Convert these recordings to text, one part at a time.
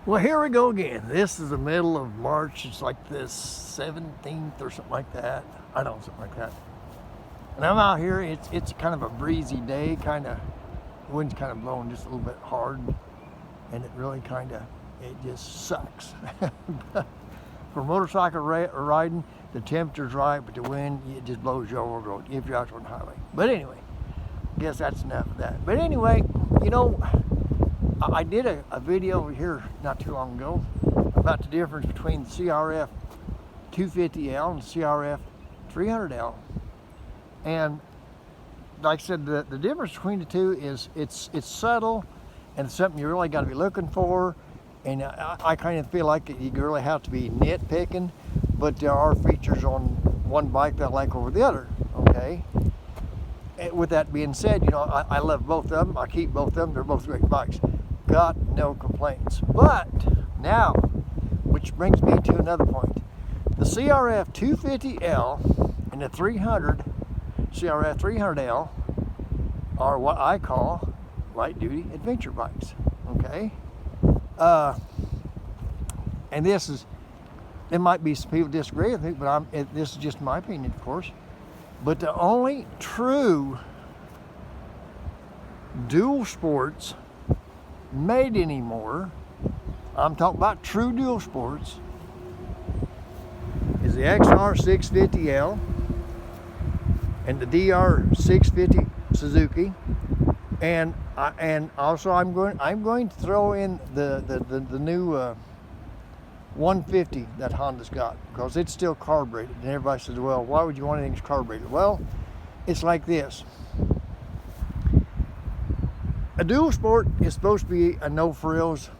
Well, here we go again. This is the middle of March. It's like the 17th or something like that. I don't know, something like that. And I'm out here. It's kind of a breezy day. The wind's kind of blowing just a little bit hard, and it really it just sucks. For motorcycle riding, the temperature's right, but the wind, it just blows you over the road if you're out on the highway. But anyway, I guess that's enough of that. But anyway, I did a video over here not too long ago about the difference between the CRF 250L and the CRF 300L. And like I said, the difference between the two is it's subtle, and it's something you really got to be looking for. And I kind of feel like you really have to be nitpicking, but there are features on one bike that I like over the other, okay? And with that being said, I love both of them. I keep both of them. They're both great bikes. Got no complaints. But now, which brings me to another point. The CRF 250L and the 300 CRF 300L are what I call light-duty adventure bikes, okay? And there might be some people disagree with me, but this is just my opinion, of course. But the only true dual sports made anymore, I'm talking about true dual sports, is the Xr650l and the Xr650 Suzuki, and also I'm going to throw in the new 150 that Honda's got, because it's still carbureted. And everybody says, well, why would you want anything that's carbureted? Well, it's like this. A dual sport is supposed to be a no frills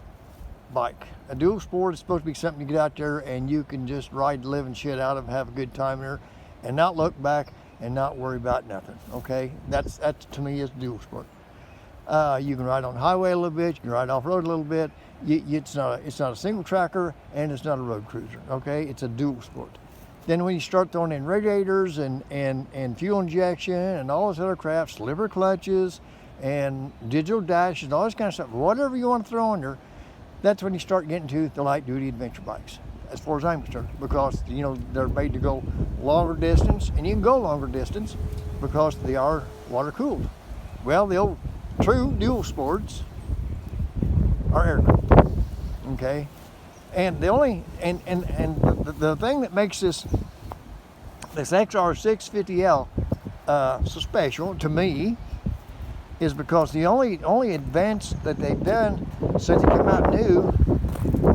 bike. A dual sport is supposed to be something you get out there and you can just ride the living shit out of, have a good time there, and not look back and not worry about nothing. Okay, that's to me is dual sport. You can ride on the highway a little bit, you can ride off road a little bit. It's not a single tracker, and it's not a road cruiser. Okay, it's a dual sport. Then when you start throwing in radiators and fuel injection and all this other crap, slipper clutches and digital dashes and all this kind of stuff, whatever you want to throw in there, that's when you start getting to the light duty adventure bikes, as far as I'm concerned, because they're made to go longer distance, and you can go longer distance because they are water cooled. Well, the old true dual sports are air cooled, okay? And the only the thing that makes this Xr650l so special to me is because the only advance that they've done since it came out new,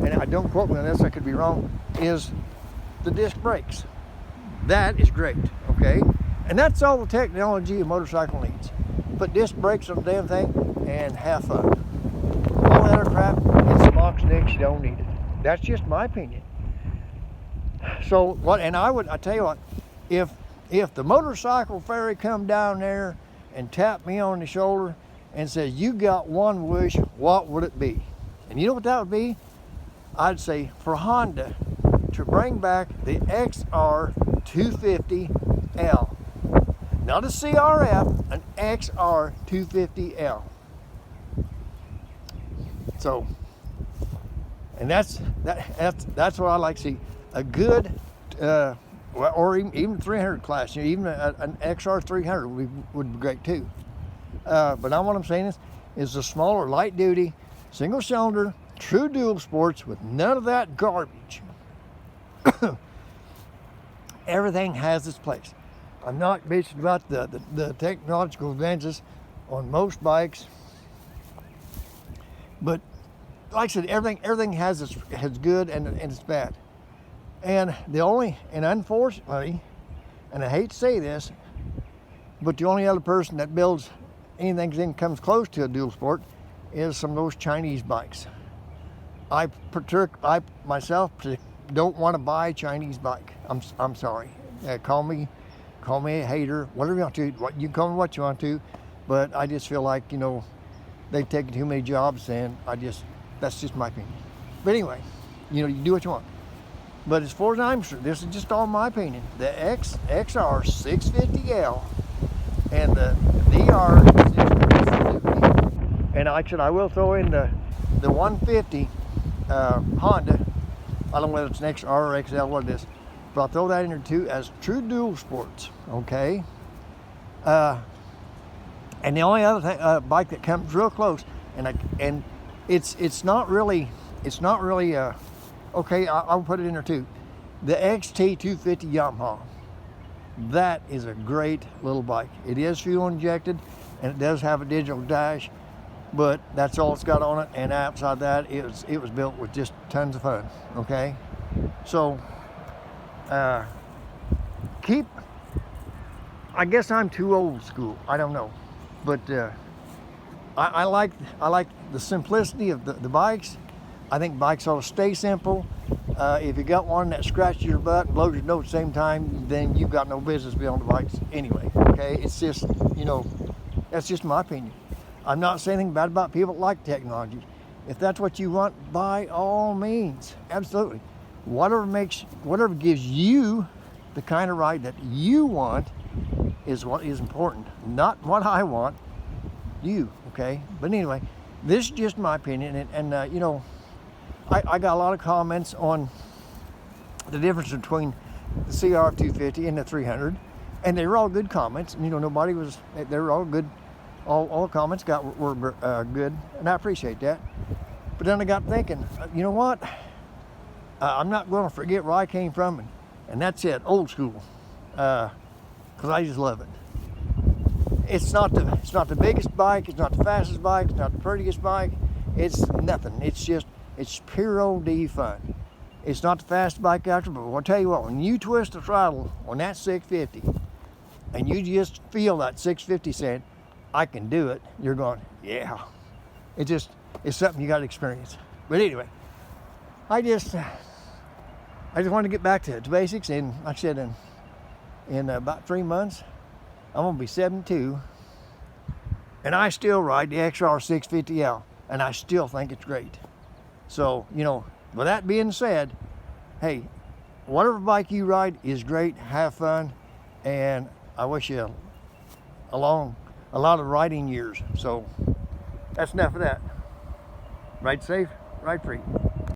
and I don't quote me on this, I could be wrong, is the disc brakes. That is great, okay? And that's all the technology a motorcycle needs. Put disc brakes on the damn thing and have fun. All that other crap, it's some ox nicks, you don't need it. That's just my opinion. So I tell you what, if the motorcycle fairy come down there and tap me on the shoulder and says, you got one wish, what would it be? And you know what that would be? I'd say for Honda to bring back the Xr250L. Not a CRF, an Xr250L. So, and that's what I like to see. A good, or even 300 class, even an Xr300 would be great too. But now what I'm saying is a smaller, light duty, single cylinder, true dual sports with none of that garbage. Everything has its place. I'm not bitching about the technological advances on most bikes, but like I said, everything has its good and its bad. And unfortunately, and I hate to say this, but the only other person that builds anything that comes close to a dual sport is some of those Chinese bikes. I myself don't want to buy a Chinese bike. I'm sorry. Call me a hater, whatever you want to. You can call me what you want to, but I just feel like they've taken too many jobs, and that's just my opinion. But anyway, you do what you want. But as far as I'm concerned, this is just all my opinion. The Xr650l and the Xr650, and like I said, I will throw in the 150 Honda. I don't know whether it's an Xr or XL, what it is, but I'll throw that in there too as true dual sports. Okay. And the only other thing, bike that comes real close, and it's not really okay. I'll put it in there too. The XT250 Yamaha. That is a great little bike. It is fuel injected, and it does have a digital dash, but that's all it's got on it. And outside that, it was built with just tons of fun. Okay, so I guess I'm too old school. I don't know, but I like the simplicity of the bikes. I think bikes ought to stay simple. If you got one that scratches your butt and blows your nose at the same time, then you've got no business being on the bikes anyway. Okay, it's just, that's just my opinion. I'm not saying anything bad about people that like technology. If that's what you want, by all means, absolutely. Whatever gives you the kind of ride that you want is what is important, not what I want. You, okay? But anyway, this is just my opinion, and I got a lot of comments on the difference between the Xr650 and the 300, and they were all good comments. And, they were all good. All the comments were good, and I appreciate that. But then I got thinking, you know what? I'm not going to forget where I came from, and that's it, old school, because I just love it. It's not the biggest bike, it's not the fastest bike, it's not the prettiest bike, it's nothing. It's pure old D fun. It's not the fastest bike out there, but I'll tell you what, when you twist the throttle on that 650 and you just feel that 650 saying, I can do it, you're going, yeah. It's something you got to experience. But anyway, I just want to get back to basics, and like I said, in about 3 months, I'm going to be 72, and I still ride the Xr650l, and I still think it's great. So, with that being said, hey, whatever bike you ride is great, have fun, and I wish you a lot of riding years. So, that's enough of that. Ride safe, ride free.